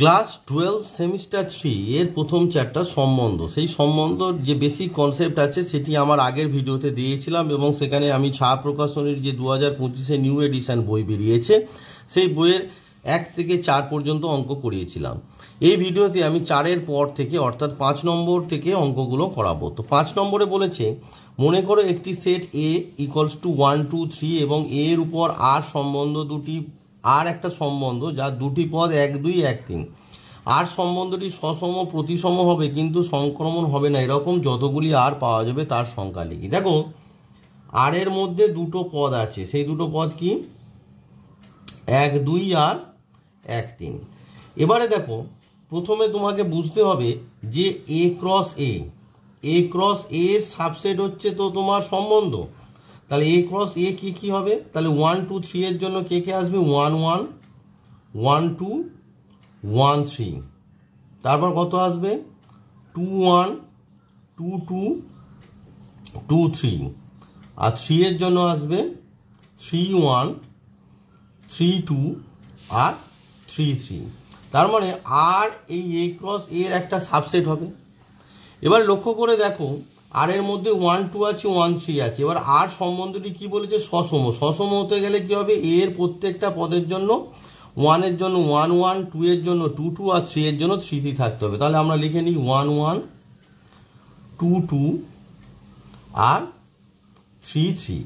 Class 12 semester 3 এর প্রথম chapter সম্বন্ধ। সেই সম্বন্ধর যে বেসিক কনসেপ্ট আছে সেটি আমার আগের ভিডিওতে দিয়েছিলাম এবং সেখানে আমি ছায়া প্রকাশনীর যে 2025-এ নিউ এডিশন বই বেরিয়েছে সেই বইয়ের 1 থেকে 4 পর্যন্ত অঙ্ক করিয়েছিলাম। এই ভিডিওতে আমি 4-এর পর থেকে অর্থাৎ 5 নম্বর থেকে অঙ্কগুলো করাবো। তো 5 নম্বরে বলেছে মনে করো একটি সেট এ ইকুয়ালস টু 1 2 3 এবং এ এর উপর আর সম্বন্ধ দুটি আর একটা সম্বন্ধ যার দুটি পদ 1 2 1 3। আর সম্বন্ধটি সসম প্রতিসম হবে কিন্তু সংক্রমণ হবে না, এরকম যতগুলি আর পাওয়া যাবে তার সংখ্যা লিখি। দেখো আর এর মধ্যে দুটো পদ আছে, সেই দুটো পদ কি 1 2 আর 1 3। এবারে দেখো প্রথমে তোমাকে বুঝতে হবে যে এ ক্রস এ এর সাবসেট হচ্ছে তো তোমার সম্বন্ধ, তাহলে এ ক্রস এ কি হবে, তাহলে 1 2 3 এর জন্য কে আসবে 1 1 1 2 1 3, তারপর কত আসবে 2 1 2 2 2 3, আর 3 এর জন্য আসবে 3 1 3 2 আর 3 3। তার মানে আর এই এ ক্রস এর একটা সাবসেট হবে। এবার লক্ষ্য করে দেখো আর এর মধ্যে 1 2 আছে 1 3 আছে। এবার আর সম্বন্ধটি কি বলেছে সসম হতে গেলে কি হবে, এর প্রত্যেকটা পদের জন্য 1 এর জন্য 1 1, 2 এর জন্য 2 2 আর 3 এর জন্য 3 3 থাকতে হবে। তাহলে আমরা লিখে নিই 1 1 2 2 আর 3 3।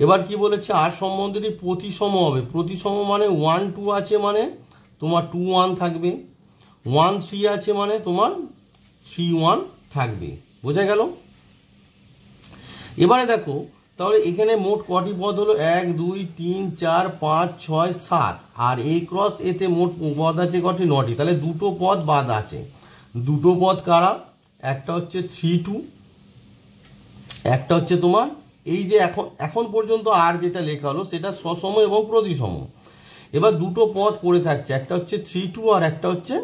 এবার কি বলেছে আর সম্বন্ধটি প্রতিসম হবে। প্রতিসম মানে 1 2 আছে মানে তোমার 2 1 থাকবে, 1 3 আছে মানে তোমার 3 1 থাকবে। বোঝা গেল? এবারে দেখো তাহলে এখানে মোট কটি পদ হলো 1 2 3 4 5 6 7, আর এই ক্রস এতে মোট পদ আছে কটি 9টি। তাহলে দুটো পদ বাদ আছে। দুটো পদ কারা, একটা হচ্ছে 3 2, একটা হচ্ছে তোমার এই যে এখন পর্যন্ত আর যেটা লেখা হলো সেটা সসম এবং প্রতিসম। এবার দুটো পদ পড়ে থাকছে, একটা হচ্ছে 3 2 আর একটা হচ্ছে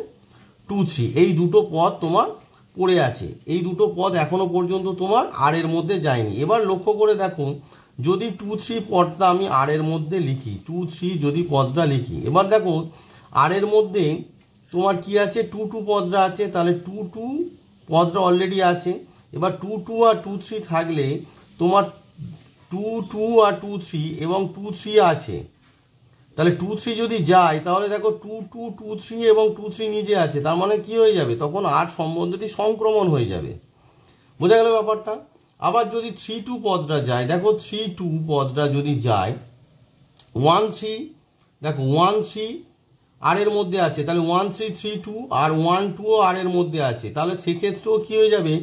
2 3। এই দুটো পদ তোমার পড়ে আছে, এই দুটো পদ এখনো পর্যন্ত তোমার আর এর মধ্যে যায়নি। এবার লক্ষ্য করে দেখো যদি 2 3 পদটা আমি আর এর মধ্যে লিখি, 2 3 যদি পদটা লিখি, এবার দেখো আর এর মধ্যে তোমার কি আছে 2 2 পদটা আছে, তাহলে 2 2 পদটা অলরেডি আছে। এবার 2 2 আর 2 3 থাকলে তোমার 2 2 আর 2 3 এবং 2 3 আছে, তাহলে 2 3 যদি যায় তাহলে দেখো 2 2 2 3 এবং 2 3 নিজে আছে, তার মানে কি হয়ে যাবে তখন আর সম্বন্ধটি সংক্রমণ হয়ে যাবে। বোঝা গেল ব্যাপারটা? আবার যদি 3 2 পদটা যায়, দেখো 3 2 পদটা যদি যায় 1 3, দেখো 1 3 আর এর মধ্যে আছে, তাহলে 1 3 3 2 আর 1 2 আর এর মধ্যে আছে, তাহলে সেক্ষেত্রেও কি হয়ে যাবে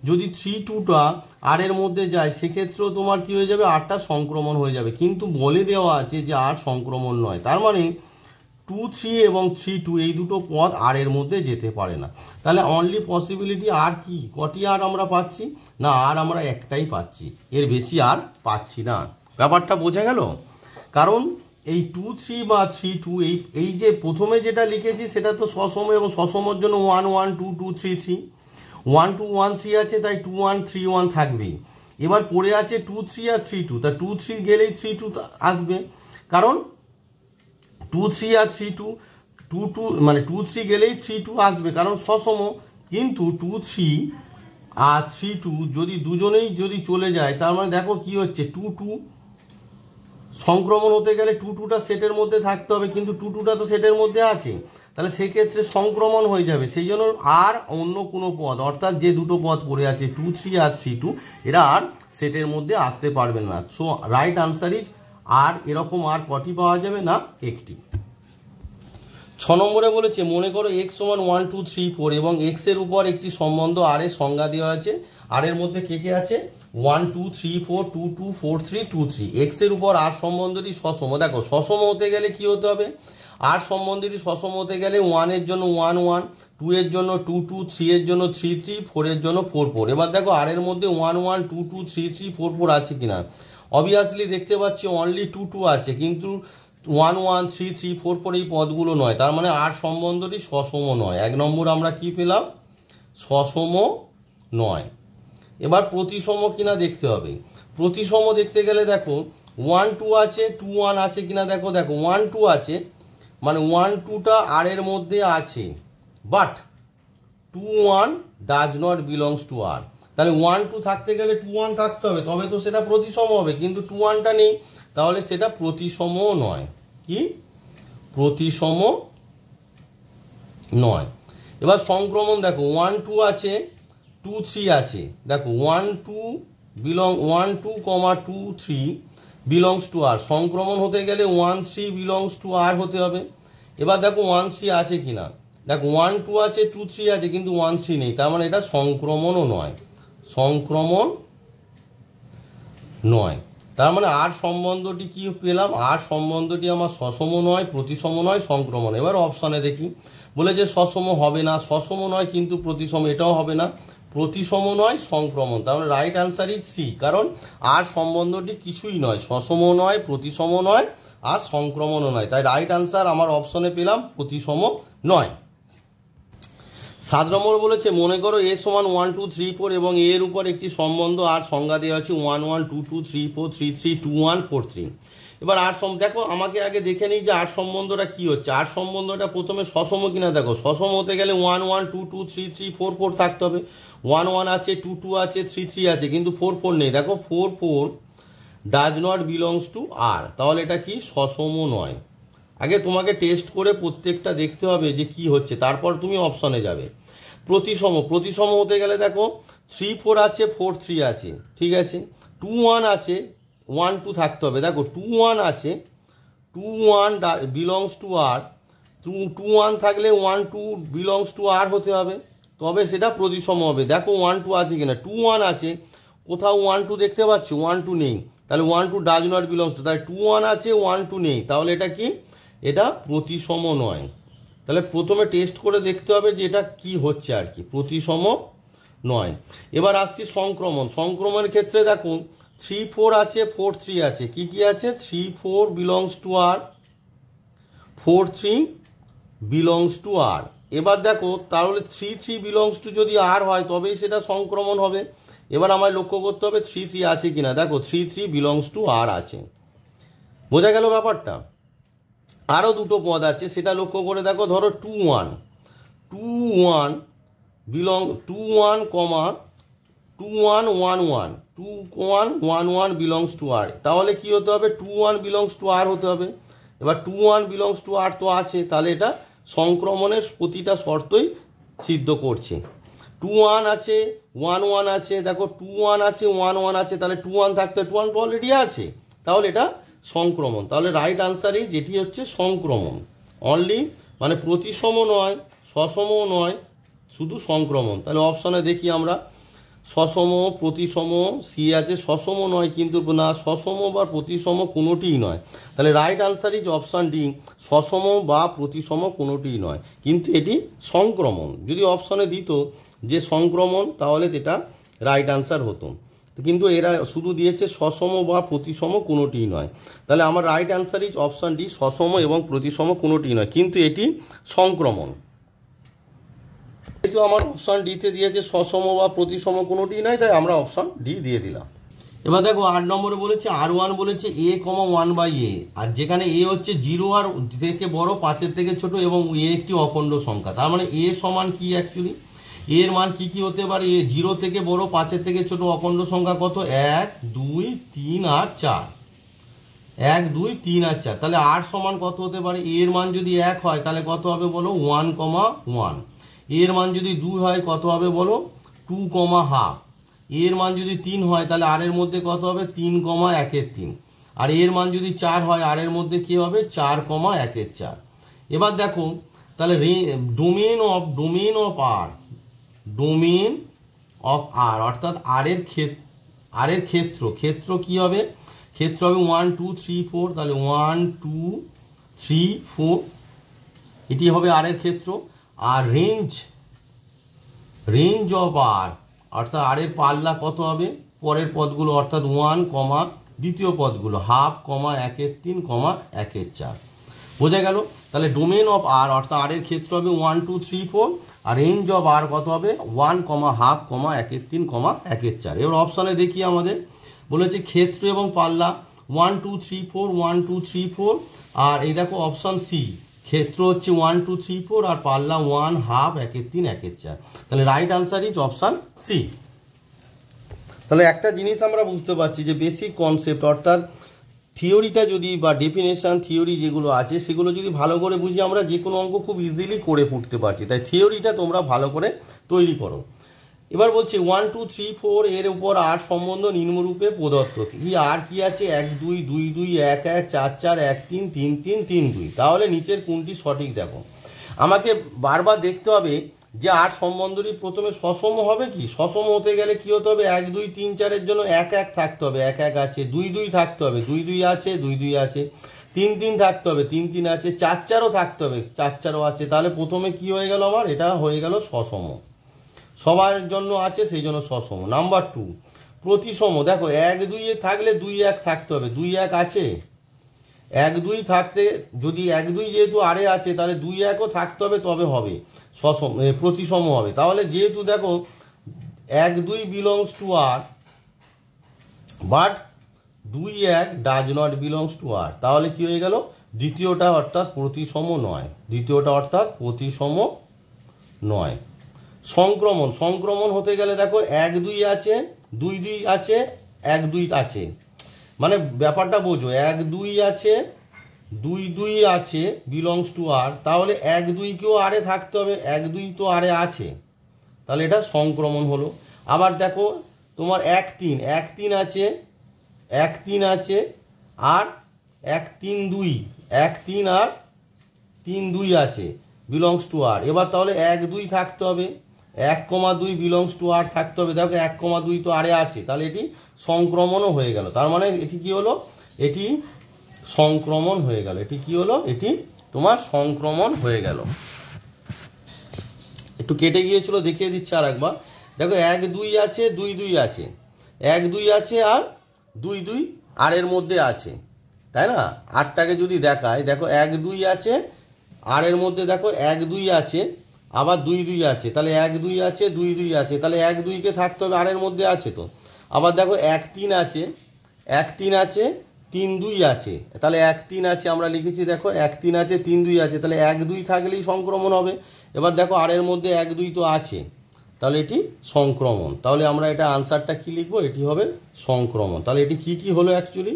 যদি 3 2টা আর এর মধ্যে যায় সেক্ষেত্রেও তোমার কি হয়ে যাবে আরটা সংক্রমণ হয়ে যাবে। কিন্তু বলে দেওয়া আছে যে আর সংক্রমণ নয়, তার মানে 2 3 এবং 3 2 এই দুটো পদ আর এর মধ্যে যেতে পারে না। তাহলে অনলি পসিবিলিটি আর কি কটি আর আমরা পাচ্ছি না, আর আমরা একটাই পাচ্ছি, এর বেশি আর পাচ্ছি না। ব্যাপারটা বোঝা গেল? কারণ এই 2 3 বা 3 2 এই যে প্রথমে যেটা লিখেছি সেটা তো সসম এবং সসমর জন্য 1 1 2 2 3 3, 1 2 1 3 আছে তাই 2 1 3 1 থাকবেই। এবার পড়ে আছে 2 3 আর 3 2, তা 2 3 গেলেই 3 2 আসবে, কারণ 2 3 আর 3 2 2 2 মানে 2 3 গেলেই 3 2 আসবে কারণ সসম। কিন্তু 2 3 আর 3 2 যদি দুজনেই যদি চলে যায় তার মানে দেখো কি হচ্ছে 2 2 সংক্রমণ হতে গেলে 2 2টা সেটের মধ্যে থাকতে হবে, কিন্তু 2 2টা তো সেটের মধ্যে আছে, তাহলে সেক্ষেত্রে সংক্রমণ হয়ে যাবে। সেই জন্য আর অন্য কোনো পদ অর্থাৎ যে দুটো পদ পড়ে আছে 2 3 আর 3 2 এরা আর সেটের মধ্যে আসতে পারবে না। সো রাইট আনসার ইজ আর। এরকম আর কটি পাওয়া যাবে না, একটি। 6 নম্বরে বলেছে মনে করো x সমান 1 2 3 4 এবং x এর উপর একটি সম্বন্ধ আর এর সংজ্ঞা দেওয়া আছে। আর এর মধ্যে কে আছে 1 2 3 4 2 2 4 3 2 3। x এর উপর আর সম্বন্ধটি সসম। দেখো সসম হতে গেলে কি হতে হবে, আর সম্বন্ধটি সসম হতে গেলে 1 এর জন্য 1 1, 2 এর জন্য 2 2, 3 এর জন্য 3 3, 4 এর জন্য 4 4। এবার দেখো আর এর মধ্যে 1 1 2 2 3 3 4 4 আছে কিনা, অবভিয়াসলি দেখতে পাচ্ছি অনলি 2 2 আছে, কিন্তু 1 1 3 3 4 4 এই পদগুলো নয়, তার মানে আর সম্বন্ধটি সসম নয়। 1 নম্বর আমরা কি পেলাম, সসম নয়। এবার প্রতিসম কিনা দেখতে হবে। প্রতিসম দেখতে গেলে দেখো 1 2 আছে 2 1 আছে কিনা, দেখো 1 2 আছে মানে 1 2টা আর এর মধ্যে আছে, but 2 1 does not belongs to R. তাহলে 1 2 থাকতে গেলে 2 1 থাকতে হবে, তবে তো সেটা প্রতিসম হবে, কিন্তু 2 1টা নেই, তাহলে সেটা প্রতিসমও নয়। কি প্রতিসম নয়। এবার সংক্রমণ দেখো 1 2 আছে, 2 3 আছে, দেখো 1 2 2, 3 বিলংস টু আর। সংক্রমণ হতে গেলে 1 3 বিলংস টু আর হতে হবে। এবার দেখো 1 3 আছে কিনা, দেখো 1 2 আছে, 2 3 আছে, কিন্তু 1 3 নেই, তার মানে এটা সংক্রমণও নয়, সংক্রমণ নয়। তার মানে আর সম্বন্ধটি কি পেলাম, আর সম্বন্ধটি আমার সসম নয়, প্রতিসম নয়, সংক্রমণ। এবার অপশানে দেখি, বলে যে সসম হবে না, সসম নয় কিন্তু প্রতিসম, এটাও হবে না, প্রতিসম নয়, সংক্রমণ। তার মানে রাইট আনসার ইজ সি, কারণ আর সম্বন্ধটি কিছুই নয়, সসম নয়, প্রতিসম নয়, আর সংক্রমণও নয়। তাই রাইট আনসার আমার অপশনে পেলাম প্রতিসম নয়। 7 নম্বর বলেছে মনে করো এ সমান 1 2 3 4 এবং এর উপর একটি সম্বন্ধ আর সংজ্ঞা দেওয়া আছে 1 1 2 2 3 4 3 3 2 1 4 3। এবার আর দেখো আমাকে আগে দেখে নিই যে আর সম্বন্ধটা কি হচ্ছে। আর সম্বন্ধটা প্রথমে সসম কিনা দেখো, সসম হতে গেলে 1 1 2 2 3 3 4 4 থাকতে হবে। 1 1 আছে, 2 2 আছে, 3 3 আছে, কিন্তু 4 4 নেই। দেখো 4 4 does not belongs to R, তাহলে এটা কি সসম নয়। আগে তোমাকে টেস্ট করে প্রত্যেকটা দেখতে হবে যে কি হচ্ছে, তারপর তুমি অপশনে যাবে। প্রতিসম, প্রতিসম হতে গেলে দেখো 3 4 আছে, 4 3 আছে, ঠিক আছে। 2 1 আছে, 1 2 থাকতে হবে। দেখো 2 1 আছে, 2 1 বিলংস টু আর, 2 1 থাকলে 1 2 বিলংস টু আর হতে হবে, তবে সেটা প্রতিসম হবে। দেখো 1 2 আছে কিনা, 2 1 আছে, কোথাও 1 2 দেখতে পাচ্ছ, 1 2 নেই, তাহলে 1 2 ডাজ নট বিলংস টু, তাহলে 2 1 আছে, 1 2 নেই, তাহলে এটা কি, এটা প্রতিসম নয়। তাহলে প্রথমে টেস্ট করে দেখতে হবে যে এটা কি হচ্ছে আর কি, প্রতিসম নয়। এবার আসছি সংক্রমণ। সংক্রমণের ক্ষেত্রে দেখো 3 4 আছে, 4 3 আছে, কি কি আছে, 3 4 belongs to R, 4 3 belongs to R. এবার দেখো তাহলে 3 3 বিলংস টু যদি আর হয় তবেই সেটা সংক্রমণ হবে। এবার আমায় লক্ষ্য করতে হবে 3 3 আছে কিনা, দেখো 3 3 বিলংস টু আর আছে। বোঝা গেল ব্যাপারটা। আরও দুটো পদ আছে, সেটা লক্ষ্য করে দেখো। ধরো 2 1 2 1 2 1 কমা 2 1 1 1 2 1 1 1 বিলংস টু আর, তাহলে কি হতে হবে, 2 1 বিলংস টু আর হতে হবে। এবার 2 1 বিলংস টু আর তো আছে, তাহলে এটা সংক্রমণের প্রতিটা শর্তই সিদ্ধ করছে। 2 1 আছে, 1 1 আছে, দেখো 2 1 আছে, 1 1 আছে, তাহলে 2 1 থাকতে 2 1 অলরেডি আছে, তাহলে এটা সংক্রমণ। তাহলে রাইট আনসারই যেটি হচ্ছে সংক্রমণ অনলি, মানে প্রতিসম নয়, সসমও নয়, শুধু সংক্রমণ। তাহলে অপশনে দেখি আমরা, সসম, প্রতিসম, সি আছে, সসম নয় কিন্তু না, সসম বা প্রতিসম কোনোটিই নয়। তাহলে right answer is option D, সসম বা প্রতিসম কোনোটিই নয়, কিন্তু এটি সংক্রমণ। যদি অপশনে দিত যে সংক্রমণ, তাহলে এটা রাইট আনসার হতো, কিন্তু এরা শুধু দিয়েছে সসম বা প্রতিসম কোনোটিই নয়। তাহলে আমার right answer is option D, সসম এবং প্রতিসম কোনোটিই নয়, কিন্তু এটি সংক্রমণ। যেহেতু আমার অপশান ডিতে দিয়েছে সসম বা প্রতিসম কোনোটিই নয়, তাই আমরা অপশান ডি দিয়ে দিলাম। এবার দেখো 8 নম্বরে বলেছে R1 বলেছে a, 1/a, আর যেখানে a হচ্ছে 0 আর থেকে বড়, 5-এর থেকে ছোট, এবং a একটি অখণ্ড সংখ্যা। তার মানে a সমান কি, অ্যাকচুয়ালি এর মান কি কি হতে পারে, এ 0 থেকে বড়, 5-এর থেকে ছোট অখণ্ড সংখ্যা কত, 1 2 3 আর 4, 1 2 3 আর 4। তাহলে আর সমান কত হতে পারে, এর মান যদি 1 হয় তাহলে কত হবে বলো, 1,1। এর মান যদি 2 হয় কত হবে বলো, 2,5। এর মান যদি 3 হয় তাহলে আর এর মধ্যে কত হবে, 3,1/3। আর এর মান যদি 4 হয় আর এর মধ্যে কি হবে, 4,1/4। এবার দেখো তাহলে domain of R, domain of R অর্থাৎ আর এর ক্ষেত্র কি হবে, ক্ষেত্র হবে 1 2 3 4, তাহলে 1 2 3 4 এটি হবে আর এর ক্ষেত্র। আর রেঞ্জ অফ আর অর্থাৎ আর এর পাল্লা কত হবে, পরের পদগুলো অর্থাৎ 1, দ্বিতীয় পদগুলো 1/2, 1/3, 1/4। বোঝা গেল। তাহলে ডোমেন অফ আর অর্থাৎ আর এর ক্ষেত্র হবে 1 2 3 4, আর রেঞ্জ অফ আর কত হবে 1, 1/2, 1/3, 1/4। এবার অপশানে দেখি আমাদের বলেছে ক্ষেত্র এবং পাল্লা 1 2 3 4, 1 2 3 4। আর এই দেখো অপশান সি, ক্ষেত্র হচ্ছে 1 2 3 4 আর পাল্লা 1 হাফ 1 3 1 4। তাহলে right answer is option C. তাহলে একটা জিনিস আমরা বুঝতে পারছি যে বেসিক কনসেপ্ট অর্থাৎ থিওরিটা যদি বা ডেফিনেশন থিওরি যেগুলো আছে সেগুলো যদি ভালো করে বুঝি আমরা যে কোনো অঙ্ক খুব ইজিলি করে ফুটতে পারছি। তাই থিওরিটা তোমরা ভালো করে তৈরি করো। এবার বলছে 1 2 3 4 এর উপর আর সম্বন্ধ নিম্নরূপে প্রদত্ত। কি আর কি আছে? 1 2 2 2 1 1 4 4 1 3 3 3 3 2। তাহলে নিচের কোনটি সঠিক দেখো। আমাকে বারবার দেখতে হবে যে আর সম্বন্ধটি প্রথমে সসম হবে কি? সসম হতে গেলে কি হতে হবে? 1 2 3 4 এর জন্য 1 1 থাকতে হবে, 1 1 আছে। 2 2 থাকতে হবে, 2 2 আছে, 2 2 আছে। 3 3 থাকতে হবে, 3 3 আছে। 4 4ও থাকতে হবে, 4 4ও আছে। তাহলে প্রথমে কি হয়ে গেল আমার? এটা হয়ে গেল সসম। সবার জন্য আছে সেই জন্য সসম। নাম্বার 2 প্রতিসম। দেখো 1 2 এ থাকলে 2 1 থাকতে হবে, 2 1 আছে। 1 2 থাকতে যদি 1 2 যেহেতু আরে আছে তাহলে 2 1ও থাকতে হবে, তবে হবে সসম প্রতিসম হবে। তাহলে যেহেতু দেখো 1 2 belongs to R but 2 1 does not belongs to R, তাহলে কি হয়ে গেল? দ্বিতীয়টা অর্থাৎ প্রতিসম নয়, দ্বিতীয়টা অর্থাৎ প্রতিসম নয়। সংক্রমণ। সংক্রমণ হতে গেলে দেখো 1 2 আছে, 2 2 আছে, 1 2 আছে। মানে ব্যাপারটা বোঝো, 1 2 আছে, 2 2 আছে বিলংস টু আর, তাহলে 1 2 কেও আরে থাকতে হবে, 1 2 তো আরে আছে, তাহলে এটা সংক্রমণ হলো। আবার দেখো তোমার 1 3 1 3 আছে, 1 3 আছে আর 1 3 2 1 3 আর 3 2 আছে বিলংস টু আর। এবার তাহলে 1 2 থাকতে হবে, 1 2 বিলংস টু আর থাকতে হবে। দেখো 1 2 তো আরে আছে, তাহলে এটি সংক্রমণও হয়ে গেল। তার মানে এটি কি হলো? এটি সংক্রমণ হয়ে গেল। এটি কি হলো? এটি তোমার সংক্রমণ হয়ে গেল। একটু কেটে গিয়েছিল, দেখিয়ে দিচ্ছে আর একবার। দেখো 1 2 আছে, 2 2 আছে, 1 2 আছে আর 2 2 আর এর মধ্যে আছে, তাই না? আটটাকে যদি দেখায়, দেখো 1 2 আছে আর এর মধ্যে, দেখো 1 2 আছে আবার 2 2 আছে, তাহলে 1 2 আছে, 2 2 আছে, তাহলে 1 2 কে থাকতে হবে, আর এর মধ্যে আছে তো। আবার দেখো 1 3 আছে, 1 3 আছে, 3 2 আছে, তাহলে 1 3 আছে আমরা লিখেছি, দেখো 1 3 আছে, 3 2 আছে, তাহলে 1 2 থাকলেই সংক্রমণ হবে। এবার দেখো আর এর মধ্যে 1 2 তো আছে, তাহলে এটি সংক্রমণ। তাহলে আমরা এটা আনসারটা কি লিখবো? এটি হবে সংক্রমণ। তাহলে এটি কি কি হলো অ্যাকচুয়ালি?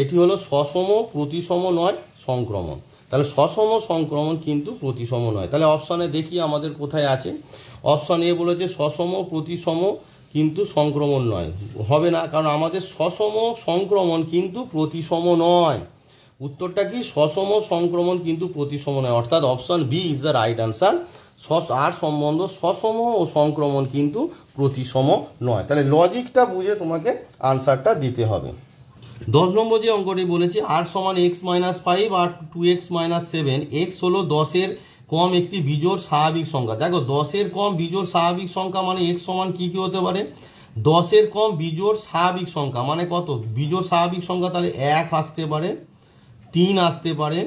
এটি হলো সসম, প্রতিসম নয়, সংক্রমণ। তাহলে সসম সংক্রমণ কিন্তু প্রতিসম নয়। তাহলে অপশানে দেখি আমাদের কোথায় আছে। অপশান এ বলেছে সসম প্রতিসম কিন্তু সংক্রমণ নয়, হবে না, কারণ আমাদের সসম সংক্রমণ কিন্তু প্রতিসম নয়। উত্তরটা কি? সসম সংক্রমণ কিন্তু প্রতিসম নয়, অর্থাৎ option B is the right answer. আর সম্বন্ধ সসম ও সংক্রমণ কিন্তু প্রতিসম নয়। তাহলে লজিকটা বুঝে তোমাকে আনসারটা দিতে হবে। 10 নম্বর যে অঙ্কটি বলেছে আর সমান এক্স মাইনাস 5 আর 2x মাইনাস 7, এক্স হলো 10-এর কম একটি বিজোড় স্বাভাবিক সংখ্যা। দেখো 10-এর কম বিজোড় স্বাভাবিক সংখ্যা মানে এক্স সমান কি কি হতে পারে? 10-এর কম বিজোড় স্বাভাবিক সংখ্যা মানে কত? বিজোড় স্বাভাবিক সংখ্যা তাহলে 1 আসতে পারে, 3 আসতে পারে,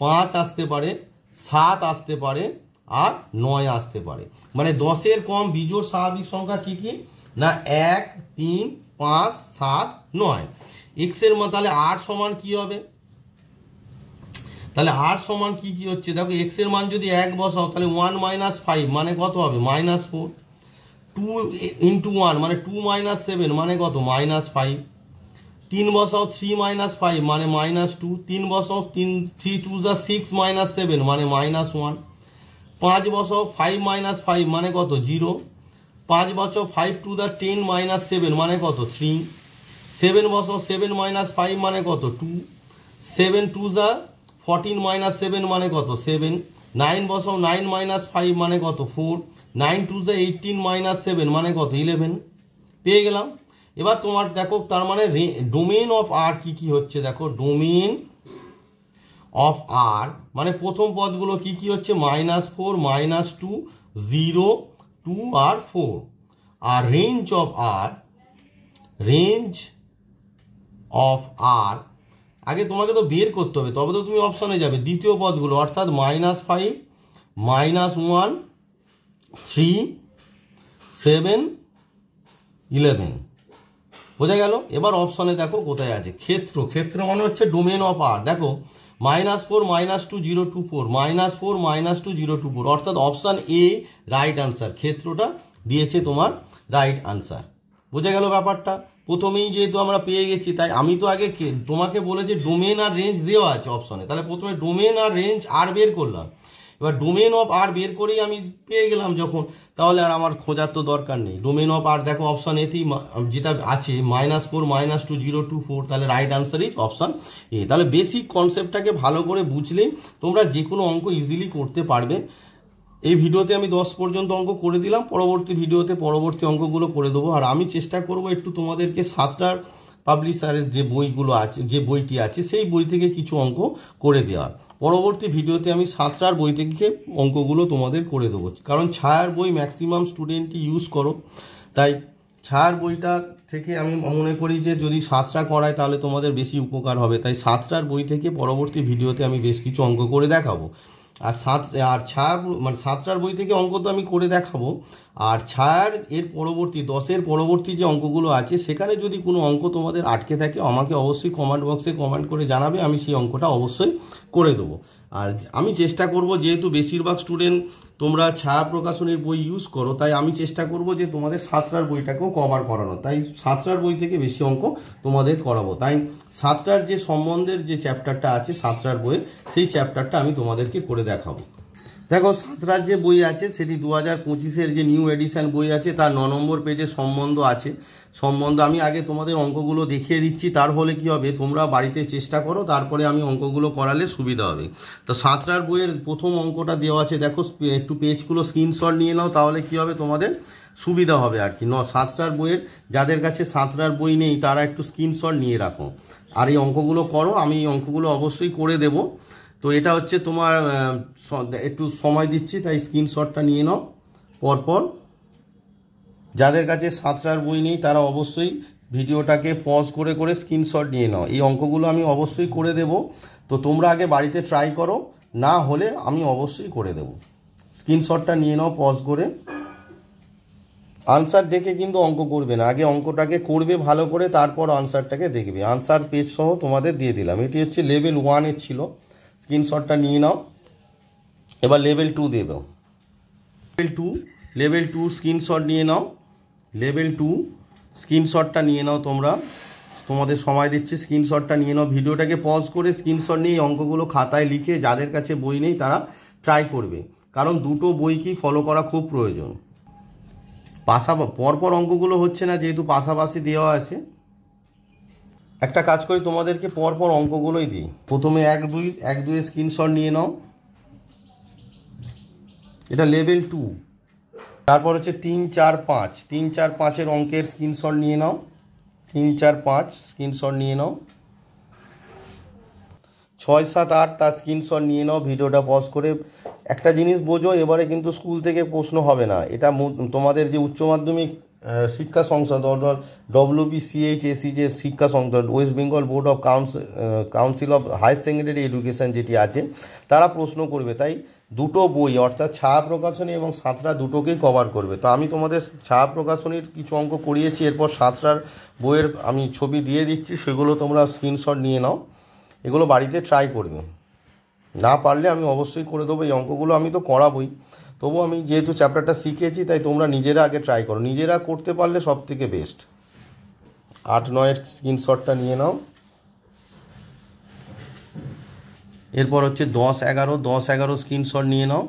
5 আসতে পারে, 7 আসতে পারে আর 9 আসতে পারে। মানে 10-এর কম বিজোড় স্বাভাবিক সংখ্যা কি কি? না 1 3 5 7 9। এক্স এর মান তাহলে আর সমান কি হবে? তাহলে আর সমান কি কি হচ্ছে? দেখো এক্স এর মান যদি 1 বসাও তাহলে 1 মাইনাস 5 মানে কত হবে? -4। 2 ইন্টু 1 মানে 2 মাইনাস 7 মানে কত? -5। 3 বসাও 3 মাইনাস 5 মানে -2। 3 বসাও 3 2 যা 6 মাইনাস 7 মানে -1। 5 বসাও 5 মাইনাস 5 মানে কত? 0। 5 বসাও 5 টু দা 10 মাইনাস 7 মানে কত? 3। 7 বসাও 7 মাইনাস 5 মানে কত? 2। 7 2 যা 14 মাইনাস 7 মানে কত? 7। 9 বসাও 9 মাইনাস 5 মানে কত? 4। 9 2 যা 18 মাইনাস 7 মানে কত? 11। পেয়ে গেলাম। এবার তোমার দেখো তার মানে ডোমেন অফ আর কি কি হচ্ছে? দেখো ডোমেন অফ আর মানে প্রথম পদগুলো কি কি হচ্ছে? -4 -2 0 2 আর 4। আর range of R, range of R আগে তোমাকে তো বের করতে হবে, তবে তো তুমি অপশানে যাবে। দ্বিতীয় পদগুলো অর্থাৎ -5 -1 3 7 11 বোঝা গেল। এবার অপশানে দেখো কোথায় আছে ক্ষেত্র। ক্ষেত্র মানে হচ্ছে ডোমেন অফ আর। দেখো -4 -2 0 2 4 -4 -2 0 2 4 অর্থাৎ অপশান এ রাইট আনসার, ক্ষেত্রটা দিয়েছে তোমার রাইট আনসার। বোঝা গেল ব্যাপারটা? প্রথমেই যেহেতু আমরা পেয়ে গেছি, তাই আমি তো আগে তোমাকে বলেছি ডোমেন আর রেঞ্জ দেওয়া আছে অপশনে, তাহলে প্রথমে ডোমেন আর রেঞ্জ আর বের করলাম। এবার ডোমেন অফ আর বের করেই আমি পেয়ে গেলাম যখন, তাহলে আর আমার খোঁজার তো দরকার নেই। ডোমেন অফ আর দেখো অপশান এতেই যেটা আছে -4 -2 0 2 4, তাহলে right answer is option A. তাহলে বেসিক কনসেপ্টটাকে ভালো করে বুঝলেই তোমরা যে কোনো অঙ্ক ইজিলি করতে পারবে। এই ভিডিওতে আমি 10 পর্যন্ত অঙ্ক করে দিলাম, পরবর্তী ভিডিওতে পরবর্তী অঙ্কগুলো করে দেবো। আর আমি চেষ্টা করব একটু তোমাদেরকে সাতটার পাবলিশারের যে বইগুলো আছে, যে বইটি আছে সেই বই থেকে কিছু অঙ্ক করে দেওয়ার। পরবর্তী ভিডিওতে আমি সাতটার বই থেকে অঙ্কগুলো তোমাদের করে দেবো, কারণ ছায়ার বই ম্যাক্সিমাম স্টুডেন্টই ইউজ করো, তাই ছায়ার বইটা থেকে আমি মনে করি যে যদি সাতটা করায় তাহলে তোমাদের বেশি উপকার হবে। তাই সাতটার বই থেকে পরবর্তী ভিডিওতে আমি বেশ কিছু অঙ্ক করে দেখাবো। আর ছায়া মানে সাতটার বই থেকে অঙ্ক তো আমি করে দেখাবো। আর ছায়ার এর পরবর্তী 10-এর পরবর্তী যে অঙ্কগুলো আছে সেখানে যদি কোনো অঙ্ক তোমাদের আটকে থাকে আমাকে অবশ্যই কমেন্ট বক্সে কমেন্ট করে জানাবে, আমি সেই অঙ্কটা অবশ্যই করে দেবো। আর আমি চেষ্টা করব, যেহেতু বেশিরভাগ স্টুডেন্ট তোমরা ছায়া প্রকাশনীর বই ইউজ করো, তাই আমি চেষ্টা করব যে তোমাদের সাতটার বইটাকেও কভার করানো, তাই সাতটার বই থেকে বেশি অঙ্ক তোমাদের করাবো। তাই সাতটার যে সম্বন্ধের যে চ্যাপ্টারটা আছে সাতটার বইয়ে, সেই চ্যাপ্টারটা আমি তোমাদেরকে করে দেখাবো। দেখো সাতটার যে বই আছে সেটি 2025-এর যে নিউ এডিশন বই আছে, তার 9 নম্বর পেজে সম্বন্ধ আছে। সম্বন্ধ আমি আগে তোমাদের অঙ্কগুলো দেখিয়ে দিচ্ছি, তার ফলে কি হবে তোমরা বাড়িতে চেষ্টা করো, তারপরে আমি অঙ্কগুলো করালে সুবিধা হবে। তো সাতটার বইয়ের প্রথম অঙ্কটা দেওয়া আছে, দেখো একটু পেজগুলো স্ক্রিনশট নিয়ে নাও, তাহলে কি হবে তোমাদের সুবিধা হবে আর কি। সাতটার বইয়ের যাদের কাছে সাতটার বই নেই তারা একটু স্ক্রিনশট নিয়ে রাখো, আর এই অঙ্কগুলো করো। আমি এই অঙ্কগুলো অবশ্যই করে দেবো। তো এটা হচ্ছে তোমার একটু সময় দিচ্ছি, তাই স্ক্রিনশটটা নিয়ে নাও পরপর। যাদের কাছে সাতটার বই নেই তারা অবশ্যই ভিডিওটাকে পজ করে করে স্ক্রিনশট নিয়ে নাও। এই অঙ্কগুলো আমি অবশ্যই করে দেব, তো তোমরা আগে বাড়িতে ট্রাই করো, না হলে আমি অবশ্যই করে দেব। স্ক্রিনশটটা নিয়ে নাও পজ করে। আনসার দেখে কিন্তু অঙ্ক করবে না, আগে অঙ্কটাকে করবে ভালো করে, তারপর আনসারটাকে দেখবে। আনসার পেজ সহ তোমাদের দিয়ে দিলাম। এটি হচ্ছে লেভেল 1-এর ছিল, স্ক্রিনশটটা নিয়ে নাও। এবার লেভেল 2 দেব। লেভেল 2 স্ক্রিনশট নিয়ে নাও। লেভেল 2 স্ক্রিনশটটা নিয়ে নাও তোমরা, তোমাদের সময় দিচ্ছি, স্ক্রিনশটটা নিয়ে নাও। ভিডিওটাকে পজ করে স্ক্রিনশট নিয়ে অঙ্কগুলো খাতায় লিখে যাদের কাছে বই নেই তারা ট্রাই করবে, কারণ দুটো বইকেই ফলো করা খুব প্রয়োজন। পরপর অঙ্কগুলো হচ্ছে না যেহেতু পাশাপাশি দেওয়া আছে। একটা কাজ করি, তোমাদেরকে পরপর অঙ্কগুলোই দিই। প্রথমে 1-2 স্ক্রিনশট নিয়ে নাও, এটা লেভেল 2। তারপর হচ্ছে 3-4-5, 3-4-5-এর অঙ্কের স্ক্রিনশট নিয়ে নাও। 3-4-5 স্ক্রিনশট নিয়ে নাও। 6-7-8 তার স্ক্রিনশট নিয়ে নাও। ভিডিওটা পজ করে একটা জিনিস বোঝো, এবারে কিন্তু স্কুল থেকে প্রশ্ন হবে না, এটা তোমাদের যে উচ্চ মাধ্যমিক শিক্ষা সংসদ অর্থাৎ WBCHSE যে শিক্ষা সংসদ, West Bengal board of council of higher secondary education যেটি আছে, তারা প্রশ্ন করবে। তাই দুটো বই অর্থাৎ ছায়া প্রকাশনী এবং সাতটা দুটোকেই কভার করবে। তো আমি তোমাদের ছায়া প্রকাশনীর কিছু অঙ্ক করিয়েছি, এরপর সাতটার বইয়ের আমি ছবি দিয়ে দিচ্ছি, সেগুলো তোমরা স্ক্রিনশট নিয়ে নাও। এগুলো বাড়িতে ট্রাই করবে, না পারলে আমি অবশ্যই করে দেবো। এই অঙ্কগুলো আমি তো করাবই, তবু আমি যেহেতু চ্যাপ্টারটা শিখেছি তাই তোমরা নিজেরা আগে ট্রাই করো, নিজেরা করতে পারলে সব থেকে বেস্ট। 8-9-এর স্ক্রিনশটটা নিয়ে নাও। এরপর হচ্ছে 10-11 স্ক্রিনশট নিয়ে নাও।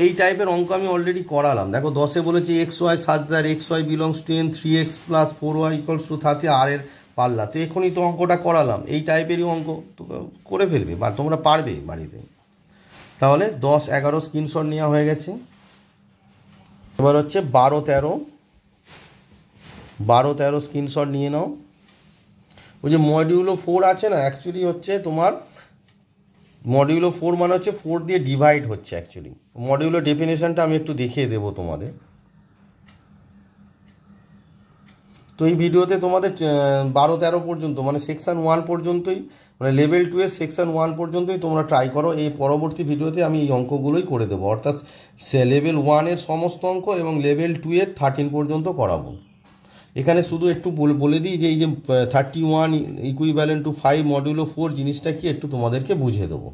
এই টাইপের অঙ্ক আমি অলরেডি করালাম। দেখো 10-এ বলেছি XY such that XY belongs to N, 3x + 4y = 30 আর এর পাল্লা। তো এখনই তো অঙ্কটা করালাম, এই টাইপেরই অঙ্ক তো করে ফেলবে বা তোমরা পারবে বাড়িতে। তাহলে 10-11 স্ক্রিনশট নেওয়া হয়ে গেছে। এবার হচ্ছে 12-13 স্ক্রিনশট নিয়ে নাও। ওই যে মডিউলো 4 আছে না, অ্যাকচুয়ালি হচ্ছে তোমার মডিউলো 4 মানে হচ্ছে 4 দিয়ে ডিভাইড হচ্ছে অ্যাকচুয়ালি। মডিউলো ডেফিনেশনটা আমি একটু দেখিয়ে দেবো তোমাদের। তো এই ভিডিওতে তোমাদের 12-13 পর্যন্ত মানে সেকশন 1 পর্যন্তই, মানে লেভেল 2-এর সেকশন 1 পর্যন্তই তোমরা ট্রাই করো। এই পরবর্তী ভিডিওতে আমি এই অঙ্কগুলোই করে দেবো, অর্থাৎ লেভেল 1-এর সমস্ত অঙ্ক এবং লেভেল 2-এর 13 পর্যন্ত করাবো। এখানে শুধু একটু বলে দিই যে এই যে 31 ইকুইভ্যালেন্ট টু 5 মডিউলো 4 জিনিসটা কি একটু তোমাদেরকে বুঝিয়ে দেবো।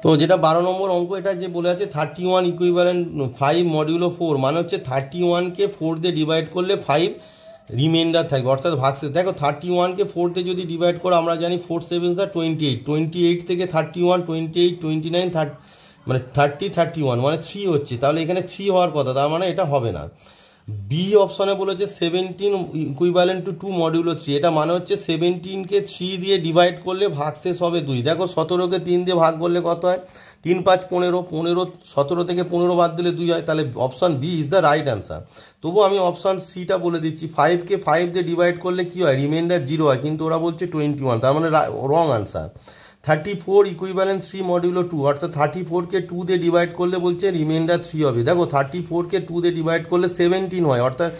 তো যেটা 12 নম্বর অঙ্ক, এটা যে বলে আছে 31 ইকুইভ্যালেন্ট 5 মডিউলো 4 মানে হচ্ছে 31কে 4 দিয়ে ডিভাইড করলে 5 রিমাইন্ডার থাকবে, অর্থাৎ ভাগশেষ। দেখো 31কে 4 দিয়ে যদি ডিভাইড করো, আমরা জানি 4 7 28, 28 থেকে 31, 28, 29, 30 মানে 30, 31 মানে 3 হচ্ছে, তাহলে এখানে 3 হওয়ার কথা, তার মানে এটা হবে না। বি অপশনে বলেছে 17 ইকুইভ্যালেন্ট টু 2 মডিউলো 3, এটা মানে হচ্ছে 17কে 3 দিয়ে ডিভাইড করলে ভাগশেষ হবে 2। দেখো 17কে 3 দিয়ে ভাগ করলে কত হয়, 3 5 15, 15 17 থেকে 15 বাদ দিলে 2 হয়, তাহলে option B is the right answer. তবু আমি অপশান সিটা বলে দিচ্ছি, 5কে 5 দিয়ে ডিভাইড করলে কি হয়, রিমাইন্ডার 0 হয়, কিন্তু ওরা বলছে 21, তার মানে রং আনসার। 34 ইকুইভ্যালেন্ট 3 মডিউলো 2, অর্থাৎ 34কে 2 দিয়ে ডিভাইড করলে বলছে রিমাইন্ডার 3 হবে। দেখো 34কে 2 দিয়ে ডিভাইড করলে 17 হয়, অর্থাৎ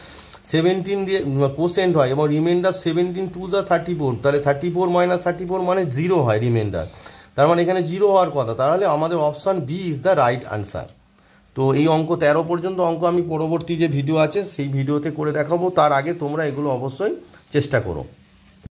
17 দিয়ে কোসেন্ট হয়, এবং রিমাইন্ডার 17 2 যা 34, তাহলে 34 মাইনাস 34 মানে 0 হয় রিমাইন্ডার, তার মানে এখানে 0 হওয়ার কথা, তাহলে আমাদের option B is the right answer. তো এই অঙ্ক 13 পর্যন্ত অঙ্ক আমি পরবর্তী যে ভিডিও আছে সেই ভিডিওতে করে দেখাবো, তার আগে তোমরা এগুলো অবশ্যই চেষ্টা করো।